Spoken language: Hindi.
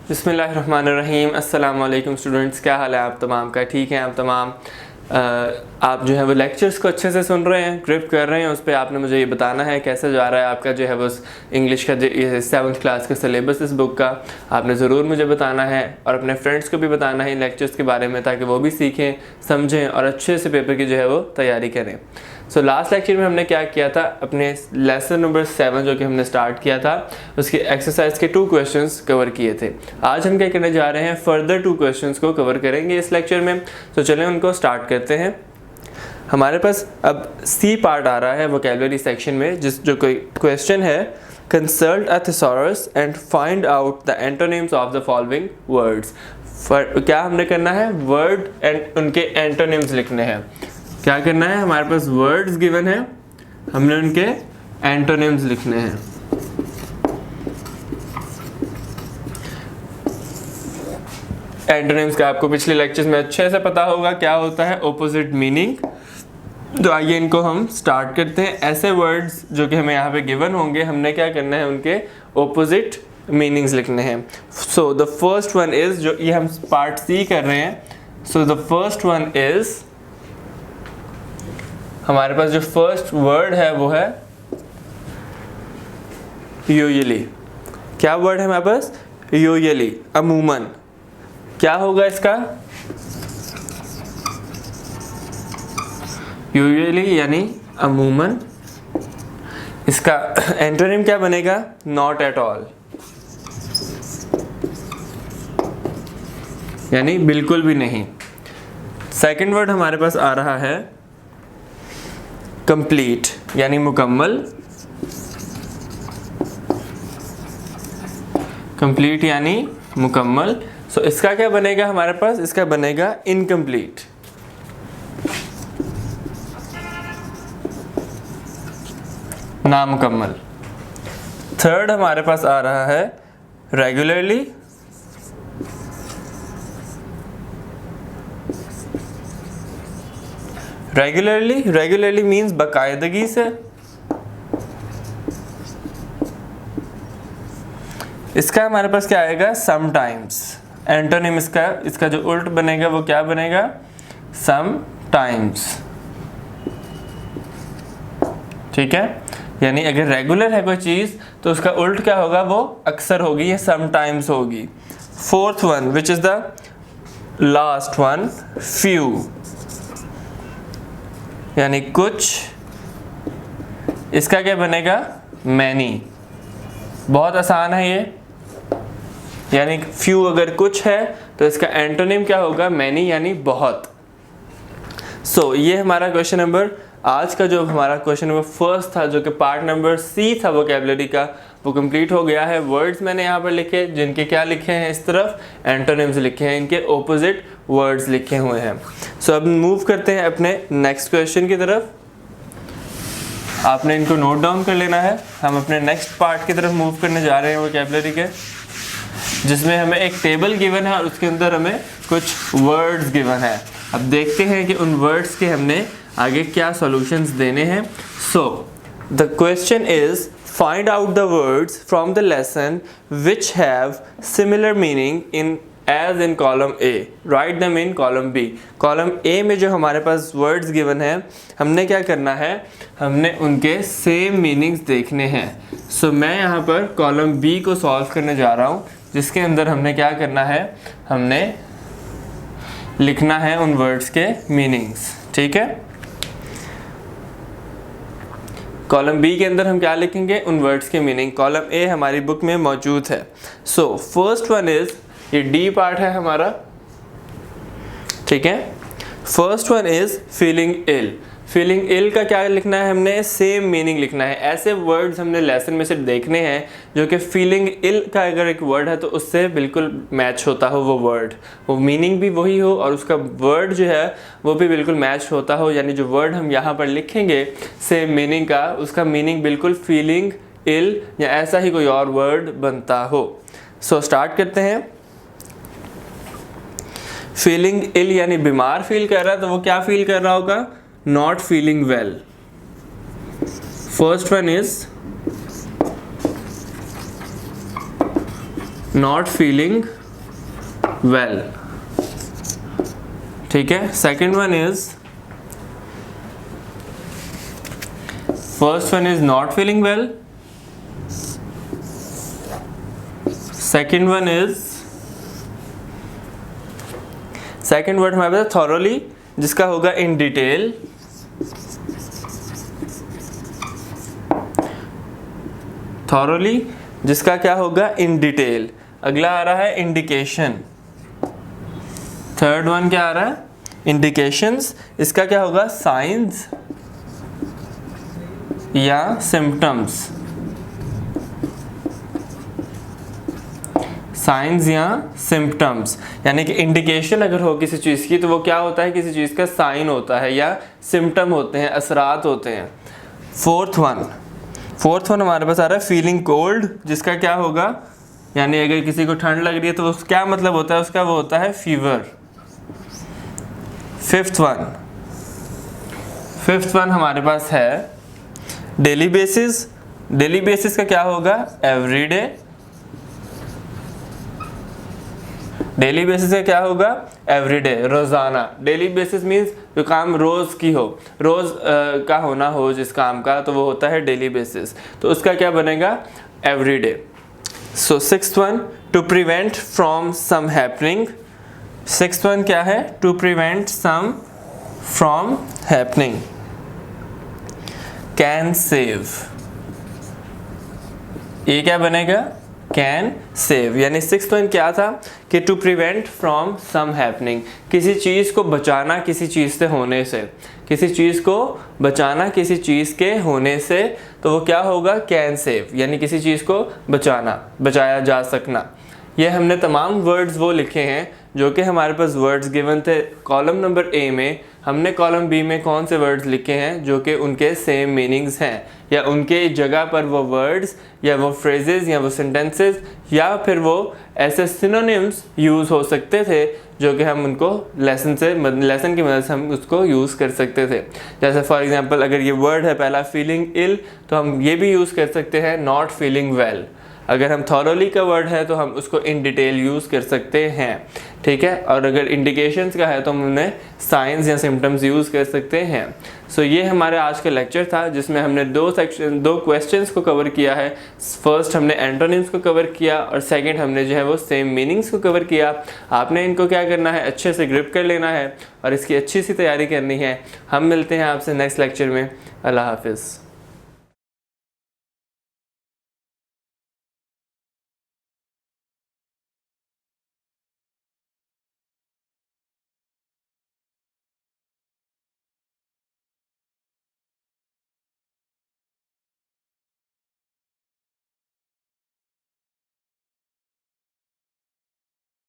बिस्मिल्लाहिर्रहमानिर्रहीम। अस्सलाम वालेकुम स्टूडेंट्स, क्या हाल है आप तमाम का? ठीक है आप तमाम? आप जो है वो लेक्चर्स को अच्छे से सुन रहे हैं, ग्रिप कर रहे हैं उस पर। आपने मुझे ये बताना है कैसे जा रहा है आपका जो है वो इंग्लिश का जो 7th क्लास का सिलेबस इस बुक का, आपने ज़रूर मुझे बताना है और अपने फ्रेंड्स को भी बताना है लेक्चर्स के बारे में, ताकि वो भी सीखें, समझें और अच्छे से पेपर की जो है वो तैयारी करें। सो लास्ट लेक्चर में हमने क्या किया था, अपने लेसन नंबर 7 जो कि हमने स्टार्ट किया था उसकी एक्सरसाइज के 2 क्वेश्चंस कवर किए थे। आज हम क्या करने जा रहे हैं, फर्दर 2 क्वेश्चंस को कवर करेंगे इस लेक्चर में। तो चलें उनको स्टार्ट करते हैं। हमारे पास अब सी पार्ट आ रहा है वोकैबुलरी सेक्शन में, जो कोई क्वेश्चन है, consult a thesaurus and find out the antonyms of the following words. क्या हमने करना है, वर्ड एंड उनके एंटोनिम्स लिखने हैं। क्या करना है, हमारे पास वर्ड्स गिवन है, हमने उनके एंटोनिम्स लिखने हैं। एंटोनिम्स का आपको पिछले लेक्चर्स में अच्छे से पता होगा क्या होता है, ऑपोजिट मीनिंग। तो आइए इनको हम स्टार्ट करते हैं। ऐसे वर्ड्स जो कि हमें यहाँ पे गिवन होंगे, हमने क्या करना है, उनके ऑपोजिट मीनिंग्स लिखने हैं। So the first one is, जो ये हम पार्ट सी कर रहे हैं, so the first one is, हमारे पास जो फर्स्ट वर्ड है वो है यूजुअली। क्या वर्ड है हमारे पास, यूजुअली, अमूमन। क्या होगा इसका, यूजुअली यानी अमूमन। इसका एंटोनिम क्या बनेगा, नॉट एट ऑल, यानी बिल्कुल भी नहीं। सेकंड वर्ड हमारे पास आ रहा है कंप्लीट, यानी मुकम्मल। कंप्लीट यानी मुकम्मल। सो इसका क्या बनेगा हमारे पास, इसका बनेगा इनकम्प्लीट। नामुकम्मल। थर्ड हमारे पास आ रहा है रेगुलरली। रेगुलरली मीन्स बाकायदगी से। इसका हमारे पास क्या आएगा, समटाइम्स। एंटोनिम इसका जो उल्ट बनेगा वो क्या बनेगा, समटाइम्स। ठीक है, यानी अगर रेगुलर है कोई चीज तो उसका उल्ट क्या होगा, वो अक्सर होगी या समटाइम्स होगी। Fourth one which is the last one, few, यानी कुछ। इसका क्या बनेगा, मैनी। बहुत आसान है ये, यानी फ्यू अगर कुछ है तो इसका एंटोनिम क्या होगा, मैनी, यानी बहुत। सो ये हमारा क्वेश्चन नंबर, आज का जो हमारा क्वेश्चन नंबर फर्स्ट था, जो कि पार्ट नंबर सी था वोकैबुलरी का, वो कंप्लीट हो गया है। वर्ड्स मैंने यहाँ पर लिखे, जिनके क्या लिखे हैं इस तरफ, एंटोनिम्स लिखे हैं, इनके ऑपोजिट वर्ड्स लिखे हुए हैं। सो अब मूव करते हैं अपने नेक्स्ट क्वेश्चन की तरफ। आपने इनको नोट डाउन कर लेना है। हम अपने नेक्स्ट पार्ट की तरफ मूव करने जा रहे हैं वोकैबुलरी के, जिसमें हमें एक टेबल गिवन है और उसके अंदर हमें कुछ वर्ड्स गिवन है। अब देखते हैं कि उन वर्ड्स के हमने आगे क्या सॉल्यूशंस देने हैं। So the question is, find out the words from the lesson which have similar meaning as in column A. Write them in column B. column A में जो हमारे पास words given है, हमने क्या करना है, हमने उनके same meanings देखने हैं। So मैं यहाँ पर column B को solve करने जा रहा हूँ, जिसके अंदर हमने क्या करना है, हमने लिखना है उन words के meanings। ठीक है, कॉलम बी के अंदर हम क्या लिखेंगे, उन वर्ड्स के मीनिंग। कॉलम ए हमारी बुक में मौजूद है। सो फर्स्ट वन इज, ये डी पार्ट है हमारा। ठीक है, first one is feeling ill. Feeling ill का क्या लिखना है, हमने सेम मीनिंग लिखना है। ऐसे वर्ड्स हमने लेसन में सिर्फ देखने हैं जो कि फीलिंग इल का अगर एक वर्ड है तो उससे बिल्कुल मैच होता हो वो वर्ड, वो मीनिंग भी वही हो और उसका वर्ड जो है वो भी बिल्कुल मैच होता हो। यानी जो वर्ड हम यहाँ पर लिखेंगे सेम मीनिंग का, उसका मीनिंग बिल्कुल फीलिंग इल या ऐसा ही कोई और वर्ड बनता हो। सो स्टार्ट करते हैं। फीलिंग इल यानी बीमार फील कर रहा है, तो वो क्या फील कर रहा होगा, not feeling well. First one is not feeling well, ठीक है। Second one is, first one is not feeling well, second one is, second word हमारे पास थॉरोली, जिसका होगा इन डिटेल, थॉरोली जिसका क्या होगा इन डिटेल। अगला आ रहा है इंडिकेशन, थर्ड वन क्या आ रहा है इंडिकेशंस, इसका क्या होगा साइंस या सिम्टम्स, साइंस या सिम्टम्स। यानी कि इंडिकेशन अगर हो किसी चीज़ की तो वो क्या होता है, किसी चीज़ का साइन होता है या सिम्टम होते हैं, असरात होते हैं। फोर्थ वन हमारे पास आ रहा है फीलिंग कोल्ड, जिसका क्या होगा, यानी अगर किसी को ठंड लग रही है तो क्या मतलब होता है उसका, वो होता है फीवर। फिफ्थ वन हमारे पास है डेली बेसिस, डेली बेसिस का क्या होगा एवरीडे, डेली बेसिस का क्या होगा एवरीडे, रोजाना। डेली बेसिस मीन्स जो काम रोज की हो, रोज का होना हो जिस काम का, तो वो होता है डेली बेसिस, तो उसका क्या बनेगा everyday. So sixth one to prevent from some happening, sixth one क्या है to prevent some from happening, can save, ये क्या बनेगा कैन सेव। यानी सिक्स्थ वन क्या था कि to prevent from some happening, किसी चीज़ को बचाना किसी चीज़ से होने से, किसी चीज़ को बचाना किसी चीज़ के होने से, तो वो क्या होगा कैन सेव, यानी किसी चीज़ को बचाना, बचाया जा सकना। ये हमने तमाम वर्ड्स वो लिखे हैं जो कि हमारे पास वर्ड्स गिवन थे कॉलम नंबर ए में। हमने कॉलम बी में कौन से वर्ड्स लिखे हैं जो कि उनके सेम मीनिंग्स हैं, या उनके जगह पर वो वर्ड्स या वो फ्रेजेस या वो सेंटेंसेस या फिर वो ऐसे सिनोनिम्स यूज़ हो सकते थे जो कि हम उनको लेसन की मदद से हम उसको यूज़ कर सकते थे। जैसे फॉर एग्जांपल अगर ये वर्ड है पहला फीलिंग इल, तो हम ये भी यूज़ कर सकते हैं नॉट फीलिंग वेल। अगर हम थॉरोली का वर्ड है तो हम उसको इन डिटेल यूज़ कर सकते हैं, ठीक है। और अगर इंडिकेशंस का है तो हम उन्हें साइंस या सिम्टम्स यूज़ कर सकते हैं। सो ये हमारे आज का लेक्चर था जिसमें हमने दो क्वेश्चंस को कवर किया है। फर्स्ट हमने एंटोनिम्स को कवर किया और सेकंड हमने जो है वो सेम मीनिंग्स को कवर किया। आपने इनको क्या करना है, अच्छे से ग्रिप कर लेना है और इसकी अच्छी सी तैयारी करनी है। हम मिलते हैं आपसे नेक्स्ट लेक्चर में। अल्लाह हाफिज़।